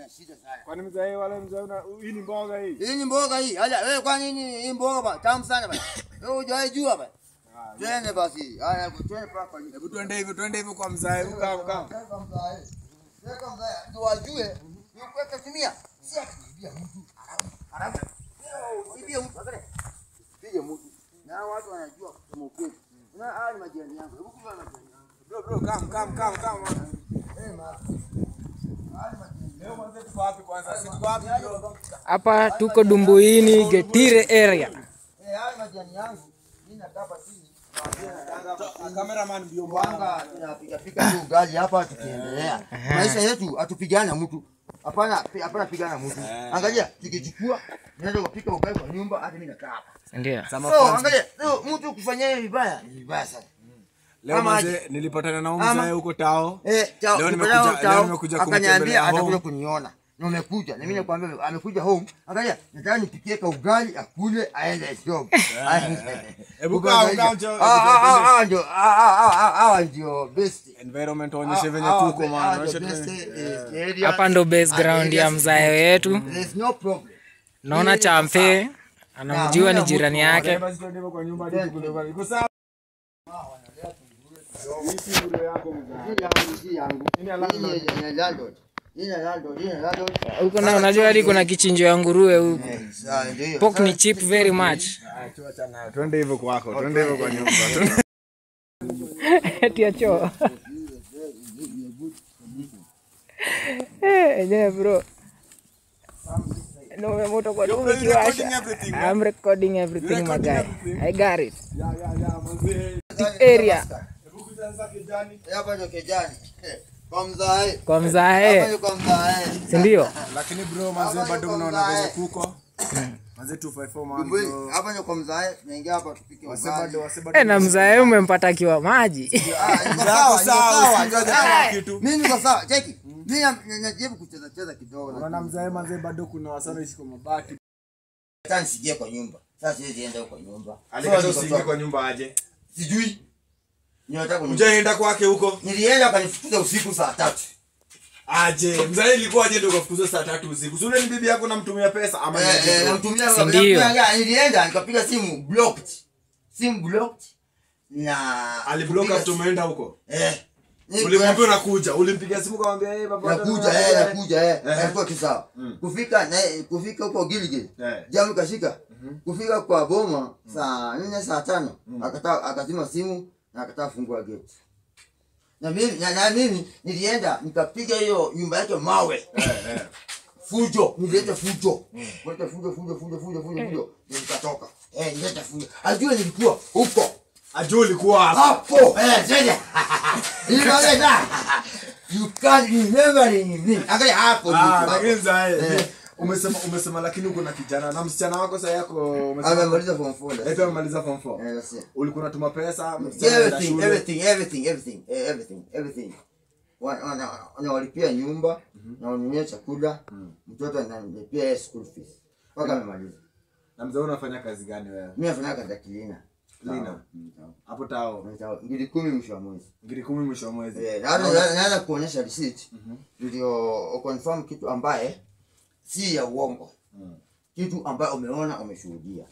na shida sana. Kwani mzee wala mzee hii ni mboga hii? Hii ni mboga hii. Acha wewe kwa nini hii mboga ba? Tamu sana ba. Wewe hujai jua ba. Twende basi. Haya twende papa. Hebu twende hivyo kwa mzee. Kama. Kwa mzee. Kwa mzee. Ndio wajue. Yuko kutumia. Si akibia mtu. Haraka. Sibia mtu akale. Sibia mtu. Na watu wanajua kusema ukweli. Na haya majirani yangu. Hebu kuva majirani yangu. Bro, come. Leo mwanzo tuko wapi kwanza? Si tuko wapi bro? Hapa tuko Dumbuini Getire area. Haya majirani yangu. Mimi nataka chini. Cameraman ndio Mwanga tunapiga tu ugali hapa tukiendelea. Maisha yetu atupigana mtu. Hapana pigana mtu. Angalia tukichukua nenda kupika ugali kwa nyumba hata mimi nakaa hapa. Ndio. So angalia mtu kufanyia vibaya ni vibaya sana. Leo mzee nilipatana na mzee huko Tao. Tao. Leo nimekuja akaniambia atakuja kuniona. Na umekuja. Na mimi nakwambia amekuja home. Angalia nataka nipikie ka ugali akule aende job. Hebu kaa ndio best environment onyeshe venye tuko maana. Hapa ndo base ground ya mzae wetu. There's no problem. Naona Champe anamjua ni jirani yake. Basi twende kwa nyumba hadi kule. Iko sawa. Hii ndio yako mzee. Yangu. Ni landlord. Huko na unajua hadi kuna kichinjo ya nguruwe huko. Pork ni cheap very much. Acha nayo. Twende hivyo kwako. Twende hivyo kwa nyumba. Eti acho. Yeah bro. No moto kwa dumu kiwasha. I'm recording everything my guy. I got it. Mzee. The area. Hebu kuanza kijani. Hapa ndio kijani. Kwa mzae. Hapa kwa mzae. Si ndio? Lakini bro mzee bado unaona vile kuko. Mzee 254 man. Hapa ndio kwa mzae. Naingia hapa tupike ugali. Na mzae umempata akiwa maji. Sawa. Mimi niko sawa. Cheki. Mimi najaribu kucheza kidogo. Unaona mzee bado kuna wasana ishi kwa mabati. Sasa nisigie kwa nyumba. Sasa siwezi enda kwa nyumba. Alikata usiingie kwa nyumba aje? Sijui. Ujaenda kwake huko? Nilienda akanifukuza usiku saa 3. Aje, mzee ilikuwa aje ndio kufukuza saa 3 usiku. Sio ni bibi yako namtumia pesa ama aje? Namtumia. Nilienda nikapiga simu blocked. Simu blocked. Na aliblock after umeenda huko? Ulimwambia unakuja, ulimpigia simu kumwambia baba nakuja alikuwa kisawa. Kufika huko Gilgil. Jamu kashika. Kufika kwa boma saa 4 saa 5 akazima simu na akataka fungua gate. Na mimi nilienda nikapiga hiyo nyumba yake mawe. Fujo, nileta fujo. Nileta fujo. Nikatoka. Nileta fujo. Ajua nilikuwa huko. Ajua ulikuwa hapo. Sasa. You can't remember me. Angalia hapo lakini umesema lakini uko na kijana na msichana wako sasa yako umesema amemaliza form 4. Eti amemaliza form 4. Ulikuwa unatuma pesa everything. Wanalipia nyumba na wanunua chakula, mtoto analipia school fees. Mpaka amemaliza. Na mzee unafanya kazi gani wewe? Mimi nafanya kazi ya cleaner. Hapo Tao. Ngiri 10 mwisho wa mwezi. Ngiri 10 mwisho wa mwezi. Naanza kuonyesha receipt. Ndio confirm kitu ambaye si ya uongo. Kitu ambaye umeona umeshuhudia.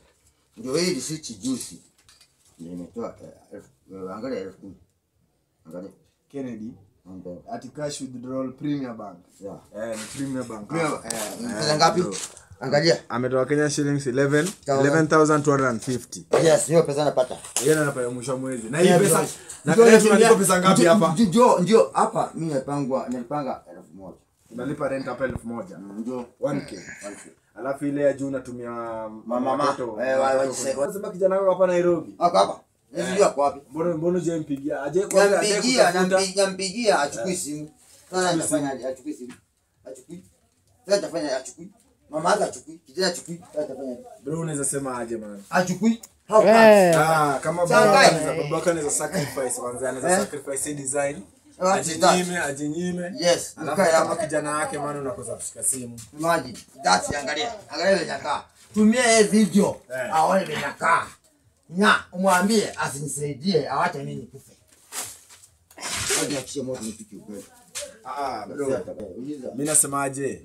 Ndio hii receipt juice. Nimetoa angalia 10,000. Angalia Kennedy. At cash withdrawal Premier Bank. Ni Premier Bank. Pesa ngapi? Angalia. Ametoa Kenya shillings 11,250. Yes, hiyo pesa napata. Yeye anapata mwisho mwezi. Na hii pesa na tunalipa pesa ngapi hapa? Ndio hapa mimi nilipanga 1,000. Unalipa rent hapa 1,000. Ndio 1k. Alafu ile ya juu unatumia mama. Unasema kijana wako hapa Nairobi. Hapa. Ndio kwa wapi? Mbona je mpigia? Aje nampigia achukui simu. Sasa nitafanya achukui simu. Achukui. Sasa nitafanya achukui. Mama yake achukui. Kijana achukui. Sasa nitafanya. Bro unaweza sema aje man? Achukui. Kama babaka anaweza sacrifice manzi anaweza sacrifice design. Ajinyime. Yes. Kama kijana wake maana unakosa kushika simu. Imagine. That's angalia vile nakaa. Tumia hii video. Aone vile nakaa. Na umwambie asinisaidie awache mimi nikufe. Hadi akisha moto nipike ukweli. Bro. Mimi nasemaje?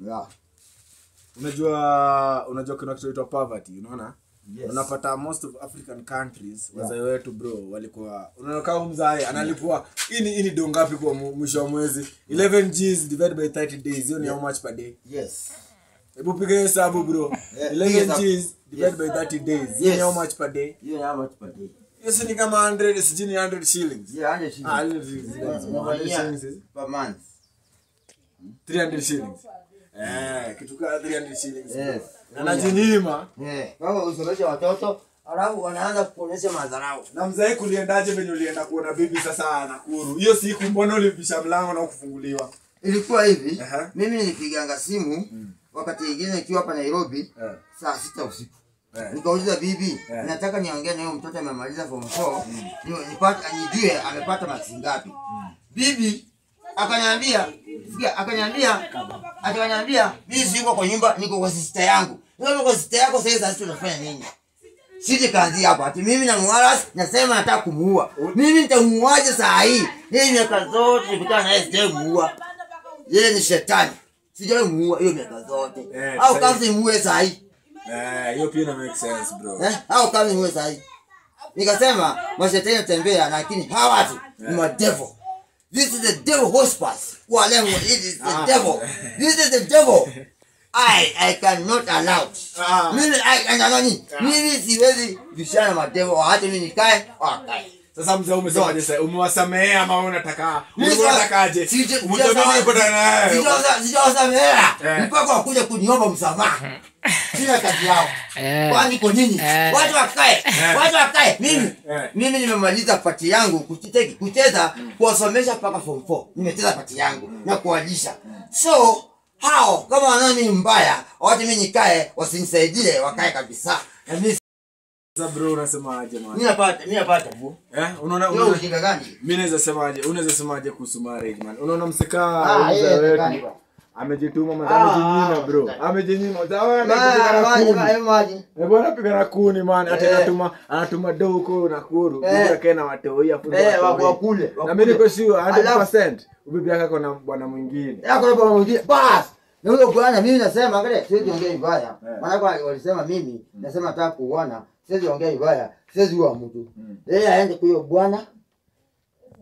Unajua kuna kitu inaitwa poverty, unaona? Yes. Unapata most of African countries wazee wetu bro walikuwa unaona kama mzae analipwa ini do ngapi kwa mwisho wa mwezi 11 Gs divided by 30 days, hiyo ni how much per day? Yes. Hebu piga hesabu bro. 11 Gs divided by 30 days, hiyo ni how much per day? Hiyo ni how much per day? Yes, ni kama 100 sijini 100 shillings. Yeah, 100 shillings. 100 shillings per month. 300 shillings. Kitu kama 300 shillings. Yes. Anajinyima. Kama usomesha watoto, alafu wanaanza kuonesha madharau. Na mzee kuliendaje venye ulienda kuona bibi sasa Nakuru? Hiyo siku mbona ulipisha mlango na kufunguliwa? Ilikuwa hivi, mimi nilipiganga simu wakati mwingine nikiwa hapa Nairobi saa 6 usiku. Nikauliza bibi, nataka niongee na huyo mtoto amemaliza form 4, nijue amepata marks ngapi. Bibi akaniambia mimi siko kwa nyumba, niko kwa sister yangu. Niko kwa sister yako sasa tunafanya nini? Sije kazi hapa. Ati mimi na Mwaras nasema nataka kumuua. Mimi nitamuuaje saa hii? Yeye miaka zote nilikuwa naye sijamuua. Yeye ni shetani. Sijamuua hiyo miaka zote. Au kama simuue saa hii? Hiyo pia ina make sense bro. Au kama simuue saa hii? Nikasema mashetani tembea lakini hawa watu ni devil. This is the devil hospice. Whatever it is the devil. This is the devil. I cannot allow. Mimi siwezi bishana na devil hata mimi nikae wakae. Sasa mzee umesemaje sasa? Umewasamehea ama unataka? Unatakaje? Umesemaje kwa naye? Sijawasamehea. Mpaka wakuja kuniomba msamaha. Sina kazi yao. Kwani kwa nini? Watu wakae. Mimi nimemaliza pati yangu kucheza kuwasomesha mpaka form 4. Nimecheza pati yangu na kuwalisha. So hao kama wanani mbaya, watu mimi nikae wasinisaidie wakae kabisa. Na mimi sasa bro unasemaje man? Mimi napata bro. Unaona ujinga gani? Mimi unaweza semaje kuhusu marriage man? Unaona mseka wetu amejituma madamu bro. Amejinyima. Bwana piga na kuni man. Hata anatuma doko na kuru. Bila kena watoi afu kule. Na mimi niko sure 100% ubibi yako kuna bwana mwingine. Yako na bwana mwingine. Bas. Na huyo bwana mimi nasema angalia siwezi ongea vibaya. Maana kwa walisema mimi nasema nataka kuona siwezi ongea vibaya. Siwezi huwa mtu. Yeye aende kwa hiyo bwana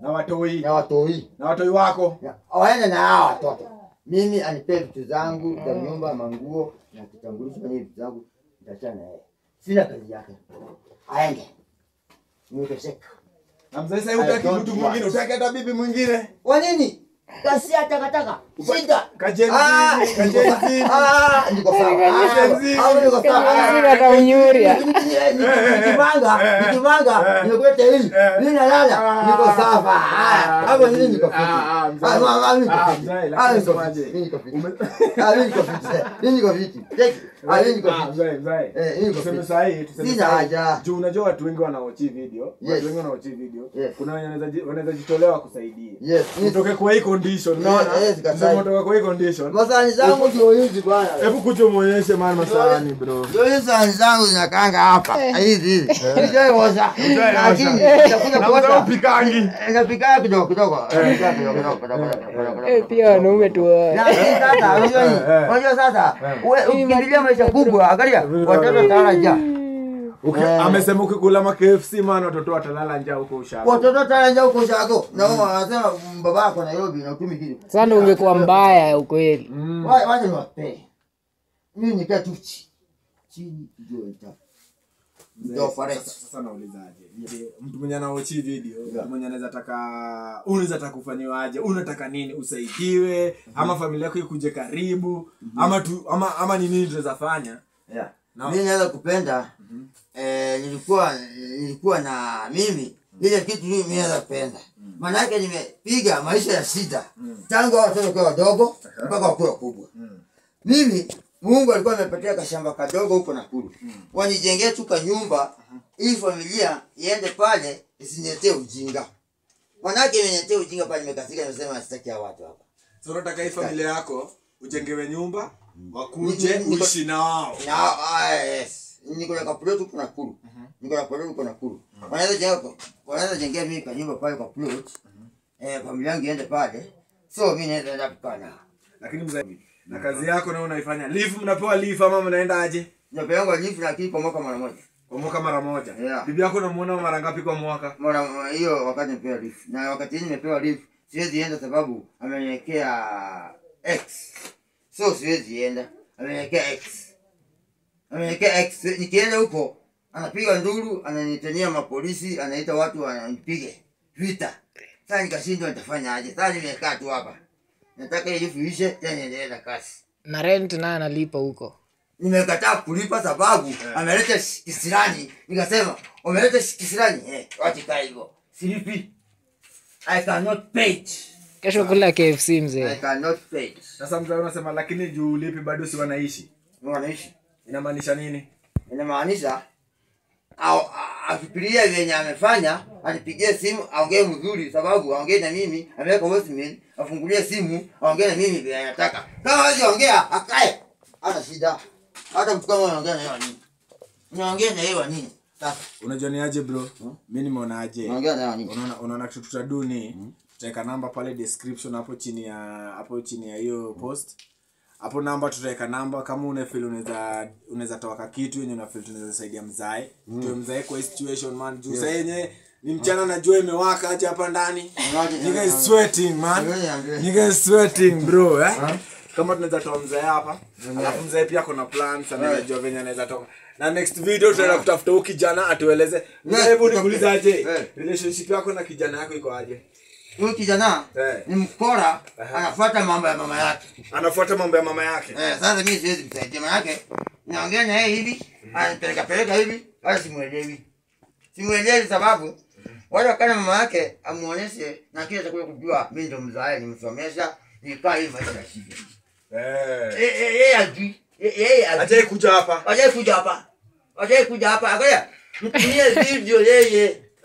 na watoi. Na watoi wako. Waende na hao watoto. Mimi anipe vitu zangu za nyumba, manguo na kitambulisho na vitu zangu nitachana naye. Sina kazi yake. Aende. Nimetosheka. Na mzee sasa utaki mtu mwingine, utaki hata bibi mwingine. Kwa nini? Kasi takataka. Shida. Kajenzi. Niko sawa. Niko sawa. Sina kaunyuria. Nikimanga, nikuete hili. Mimi nalala, niko sawa. Hapo nini niko fiti. Unajua watu wengi wanaochi video. Kuna wanaweza jitolewa kusaidia. Utoke kwa hii condition, unaona? Ndio kutoka kwa hii condition. Masani zangu ndio hizi bwana. Hebu kuja muonyeshe man masani bro. Ndio hizi zangu zinakaanga hapa. Hizi. Ndio woza. Lakini nitakuja kuoza upikangi. Napika kidogo. Pia wanaume tu. Sasa unajua sasa ukimbilia maisha kubwa angalia watoto watalala njaa. Amesema ukikula ma KFC man watoto watalala njaa huko Ushago. Watoto watalala njaa huko Ushago. Na wanasema baba yako Nairobi na utumi kitu. Sasa ungekuwa mbaya ukweli. Wacha niwape. Mimi nikaa tu chini ndio nitaka. Ndio faresa. Sasa naulizaje? Mtu mwenye anaochi video, mtu mwenye unaweza taka kufanywaje? Unataka nini? Usaidiwe ama familia yako ikuje karibu ama ni nini tunaweza fanya? Mimi naweza kupenda nilikuwa na mimi ile kitu mimi naweza kupenda. Maana yake nimepiga maisha ya shida. Tangu watoto kwa wadogo mpaka wakue wakubwa. Mimi Mungu alikuwa amepatia kashamba kadogo huko Nakuru. Wanijengea tu nyumba ili familia iende pale isiniletee ujinga. Manake imeniletea ujinga pale nimekasika nimesema sitaki ya watu hapa. So unataka hii familia yako ujengewe nyumba, wakuje uishi nao. Yes. Niko na plot huko Nakuru. Wanaweza jengea mimi nyumba pale kwa plot. Familia yangu iende pale. So mimi naenda kupana. Lakini mzee na kazi yako na unaifanya. Leave mnapewa leave ama mnaenda aje? Napewa leave lakini kwa mwaka mara moja. Kwa mwaka mara moja. Yeah. Bibi yako unamuona mara ngapi kwa mwaka? Mara hiyo wakati nimepewa leave. Na wakati nimepewa leave siwezi enda sababu ameniwekea X. So siwezi enda. Ameniwekea X. Ameniwekea X. Nikienda huko anapiga nduru, ananitania mapolisi, anaita watu wanipige vita. Sasa nikashindwa nitafanya aje? Sasa nimekaa tu hapa. Nataka hiyo iishe tena niendelee na kazi. Na rent naye analipa huko. Nimekataa kulipa sababu ameleta kisirani. Nikasema, "Umeleta kisirani?" Wacha kai hivyo. Silipi. I cannot pay. Kesho kula KFC I mzee. cannot pay. Sasa mzee unasema lakini juu ulipi bado si wanaishi. Wanaishi. Inamaanisha nini? Inamaanisha akipilia venye amefanya, anipigie simu aongee mzuri sababu aongee na mimi, ameweka voicemail, afungulie simu, aongee na mimi vile anataka. Kama hawezi ongea, akae. Hata shida. Hata mtu kama anaongea na yeye nini? Unaongea na yeye nini? Sasa Unajua ni aje bro? Mimi nimeona aje. unaongea na yeye nini? Unaona kitu tutaduni. Tutaweka namba pale description hapo chini ya hiyo post. Hapo namba tutaweka namba kama una feel unaweza toa kitu yenye una feel tunaweza saidia mzae. Ndio mzae kwa situation man. Juu sasa yenyewe ni mchana na jua imewaka aje hapa ndani. Nigga is sweating man. Nigga is sweating bro Kama tunaweza toa mzae hapa. Alafu mzae pia kuna plans anajua venye anaweza toka. Na next video tutaenda kutafuta huyo kijana atueleze. Hebu nikuulize aje. Relationship yako na kijana yako iko aje? Huyu kijana ni mkora, anafuata mambo ya mama yake. Anafuata mambo ya mama yake. Sasa mimi siwezi kusaidia mama yake. Naongea na yeye hivi, anapeleka hivi, hata simuelewi. Simuelewi sababu wale wakana mama yake amuoneshe na kile atakuja kujua mimi ndo mzae nimsomesha, nikaa hivi maisha ya shida. Yeye aje kuja hapa. Aje kuja hapa. Angalia.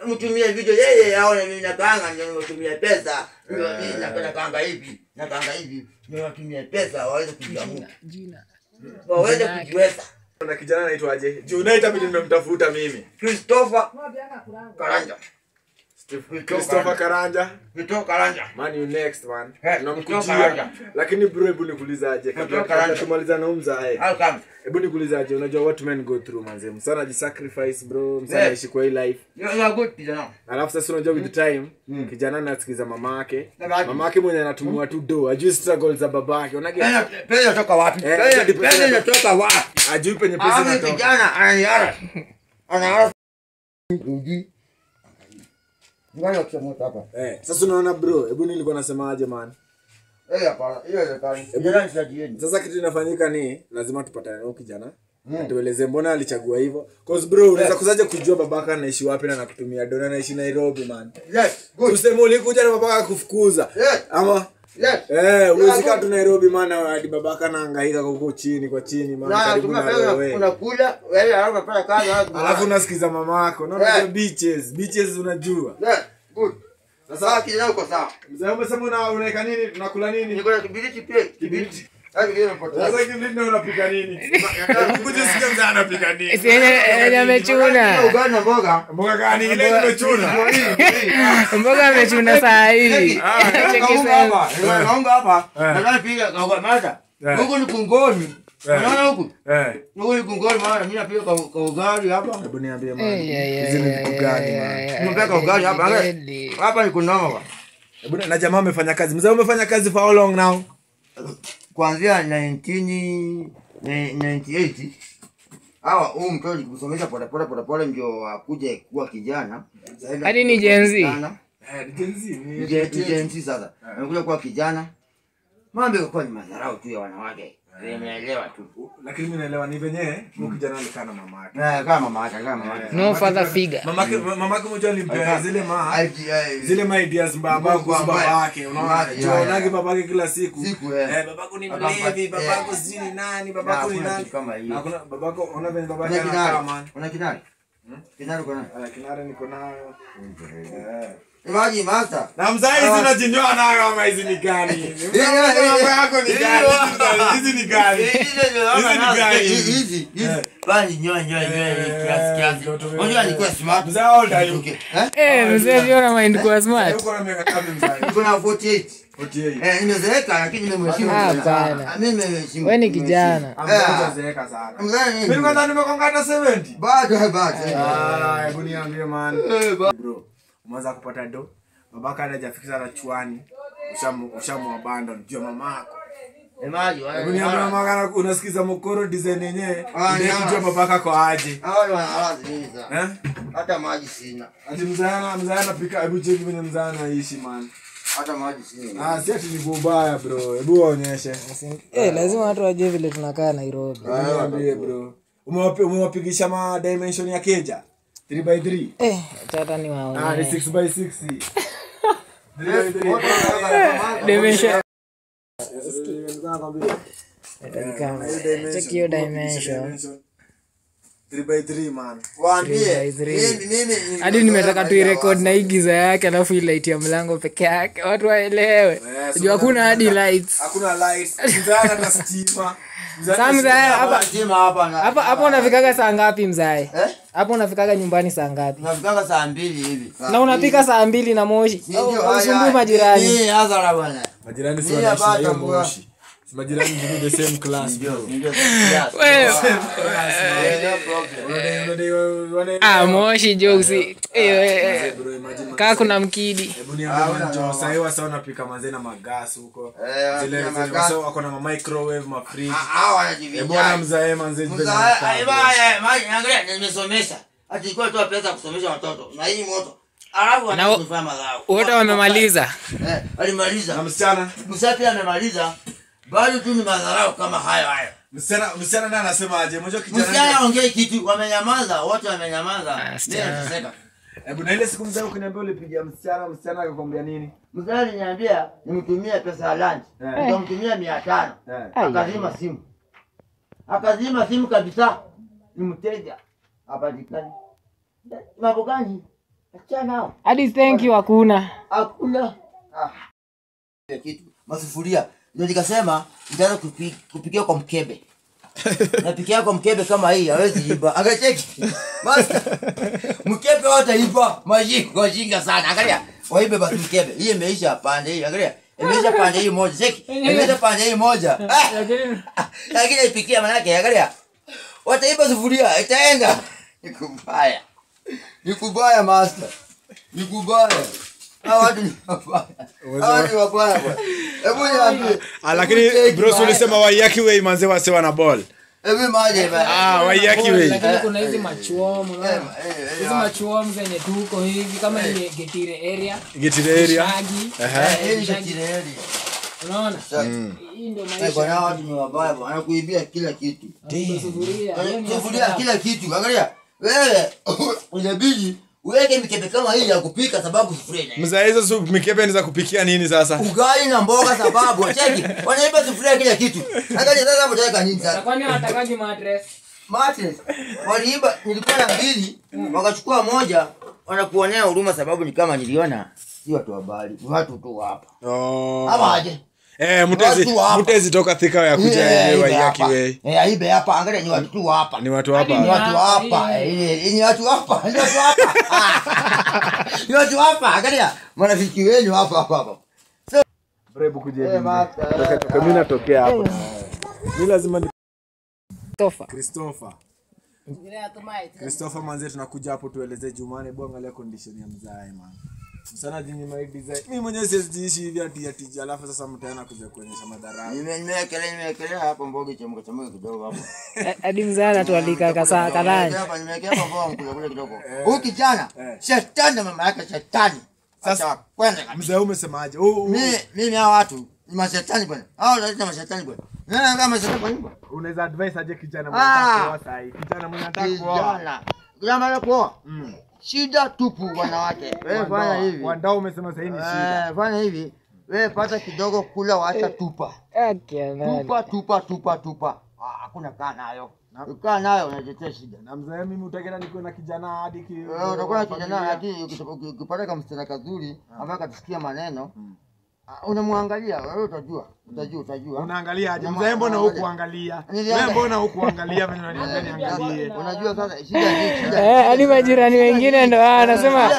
Mtumie video yeye aone mimi nakaanga ndio mtumie pesa. Ndio mimi napenda kaanga hivi. Ndio mtumie pesa waweze kujiamua. Waweze kujiweza. Kuna kijana anaitwa aje? Juu unaita mimi nimemtafuta mimi. Christopher Karanja. Christopher Karanja. Christopher Karanja. Man you next man. Tunamkujia. Lakini bro hebu nikuulize aje kabla tumaliza na mzae. Hebu nikuulize aje unajua what men go through manze. Msana jisacrifice bro, msana aishi kwa hii life. You are good kijana. Alafu sasa unajua with time kijana anasikiza mamake. Mamake mwenye anatumwa tu do. Ajui struggle za babake. Unaona pesa inatoka wapi? Pesa inatoka wapi? Ajui penye pesa inatoka. Kijana anayara. Ngani ukishamuta hapa? Sasa unaona bro, hebu nilikuwa nasema aje man. Hapana, hiyo ndio kani. Kijana nishajieni. Sasa kitu inafanyika ni lazima tupatane na kijana. Tueleze mbona alichagua hivyo. Cause bro, unaweza kusaje kujua babaka anaishi wapi na anakutumia dona anaishi Nairobi man. Yes, good. Useme ulikuja na babaka kufukuza. Ama uwezi kaa tu Nairobi man hadi babaka anahangaika huko chini kwa chini man karibu na wewe. Unakula, wewe unapata kazi alafu unasikiza mamako. Unaona beaches unajua. Yes, good. Sasa kijana uko sawa. Mzee umesema unaweka nini? Tunakula nini? Niko na kibiriti pia. Kibiriti. Sasa kibiriti unapika nini? Ukuje sikia mzee anapika nini? Yenye amechuna. Ugali na mboga. Mboga gani ile imechuna? Mboga amechuna saa hivi. Naonga hapa. Nataka piga kwa mata. Huko ni kungoni. Unaona huko? Huko ni kungoni maana mimi napiga kwa ugali hapa. Hebu niambie mama. Hizi ni vitu gani mama? Nimepeka ugali hapa. Hapa ni kunoma. Hebu na jamaa amefanya kazi. Mzee umefanya kazi for how long now? Kuanzia 1998 huyu mtoto nikusomesha pole ndio akuje kuwa kijana. Hadi ni Gen Z. Gen Z sasa. Amekuja kuwa kijana. Mambo yako ni madharau tu ya wanawake. Nimeelewa tu. Lakini mimi naelewa ni venye kijana alikaa na mama yake. Kama mama yake. No father figure. Mamake mmoja alimpea zile ideas mbaba kwa baba yake. Unaona? Joonage babake kila siku. Babako ni mlevi, babako si nani, babako ni nani. Hakuna babako unaona venye babake anakaa man. Una kinari? Kinari uko nayo? Kinari niko nayo. Maji master. Na mzai hizi unajinyoa nayo ama hizi ni gani? Mambo yako ni gani? Hizi ni gani? Hizi. Bali nyoa kiasi. Unajua ni kwa smart. Mzee old are you? Mzee ndio na mind kwa smart. Uko na miaka ngapi mzee? Uko na 48. 48. Nimezeeka lakini nimeheshimu. Hapana. Mimi nimeheshimu. Wewe ni kijana. Ambazeeka sana. Mimi kwanza nimekonga hata 70. Bado. Hebu niambie man. Bro, umeanza kupata do. Babaka hajafikisha na chuani. Ushamwabandon ndio mamako. Emaji, uniambia mama unasikiza mokoro design yenyewe ndio kujua babaka kwa aje. Hao wanalazimisha. Hata maji sina. Ati mzana pika hebu cheki venye mzana ishi man. Hata maji sina. Si ati ni kubaya bro. Hebu waonyeshe. Lazima watu wajue vile tunakaa Nairobi. Niambie bro. Umewapigisha ma dimension ya keja 3x3. Tata ni wao. Ni 6x6. 3x3. Dimension. Check your dimension. 3x3 man. Waambie mimi hadi nimetaka tu record na igiza yake alafu light ya mlango peke yake watu waelewe. Unajua hakuna hadi lights. Hakuna lights. Mzaa hata stima. Hapa unafikaga saa ngapi mzae? Hapo unafikaga nyumbani saa ngapi? Nafikaga saa 2 hivi. Na unapika saa 2 na moshi. Usumbui majirani. Hadhara bwana. Majirani si wanaishi moshi. Majirani ndio the same class bro. Moshi jokes. Kaka kuna mkidi. Hebu niambie njoo sasa hivi sasa unapika manze na magas huko. Zile sasa wako na microwave, ma fridge. Hebu na mzae manze maji angalia nimesomesha. Ati kwa tu pesa kusomesha watoto. Na hii moto. Alafu wanafanya madhao. Wote wamemaliza. Alimaliza. Na msichana? Msafi amemaliza. Bado tu ni madharau kama hayo. Msichana naye anasema aje? Mmoja kijana. Msichana ongea kitu, wamenyamaza, wote wamenyamaza. Hebu na ile siku mzee ukiniambia ulipigia msichana akakwambia nini? Msichana aliniambia nimtumie pesa ya lunch. Nikamtumia 500. Akazima simu kabisa. Ni mteja. Hapatikani. Mambo gani? Achana hao. Hadi thank you hakuna. Hakuna. Kitu masufuria. Ndio nikasema nitaanza kupikia kwa mkebe. Napikia kwa mkebe kama hii hawezi iba. Angacheki. Master. Mkebe wote iba. Maji kwa jinga sana. Angalia. Waibe basi mkebe. Hii imeisha pande hii. Angalia. Imeisha pande hii moja. Cheki. Imeisha pande hii moja. Lakini ipikia manake angalia. Wataiba sufuria itaenda. Nikubaya master. Nikubaya. Hawadi wabaya. Hebu niambie. Lakini bro ulisema Waiyaki Way manze wase wana ball. Hebu maje bana. Waiyaki Way. Lakini kuna hizi machuomo unaona. Hizi machuomo zenye tuko hivi kama ni Getire area. Getire area. Hii Getire area. Unaona? Hii ndio maisha. Bwana watu ni wabaya bwana kuibia kila kitu. Sufuria kila kitu. Angalia. Wewe unabidi uweke mikebe kama hii ya kupika sababu sufuria ina. Mzaa hizo mikebe ni za kupikia nini sasa? Ugali na mboga sababu cheki. Wanaiba sufuria kila kitu. Angalia sasa hapo taweka nini sasa? Kwani watakaje mattress? Mattress. Waliiba nilikuwa na 2, wakachukua moja, wanakuonea huruma sababu ni kama niliona si watu habari. Watu tu hapa. Ama aje? Mutezi toka Thika ya kuja Waiyaki Way. Aibe hapa angalia ni watu tu hapa. Ni watu hapa. Ni watu hapa. Ni watu hapa. Ni watu hapa. Ni watu hapa. Angalia marafiki wenu hapa. So brebu kuje hivi. Toka mimi natokea hapa. Mimi lazima ni Christopher manze tunakuja hapo tueleze Jumane bwana angalia condition ya mzae man. Sana jini my design. Mimi mwenyewe sijiishi hivi ati alafu sasa mtaana kuja kuonyesha madhara. Nimekelea hapo mboga chemka kidogo hapo. Hadi mzana tu alika kasa kadani. Hapa nimewekea hapo mboga kidogo. Huyu kijana shetani mama yake shetani. Sasa kwenda kabisa. Mzee umesemaje? Mimi hao watu ni mashetani bwana. Hao ndio mashetani bwana. Nani kama shetani bwana? Unaweza advise aje kijana mwenye anataka kuoa sasa hivi? Kijana mwenye anataka kuoa. Kijana anataka kuoa. Shida tupu wanawake. Wewe fanya hivi. Wandao umesema sasa hii ni shida. Fanya hivi. Wewe pata kidogo kula waacha tupa. Tupa. Hakuna kaa nayo. Ukaa nayo unajetea shida. Na mzee mimi utaenda niko na kijana hadi utakuwa na kijana lakini ukipata kama msichana kazuri ambaye akasikia maneno unamwangalia wewe utajua. Unaangalia aje? Mzee mbona hukuangalia? Wewe mbona hukuangalia venye unaniambia niangalie? Unajua sasa shida ni hadi majirani wengine ndio anasema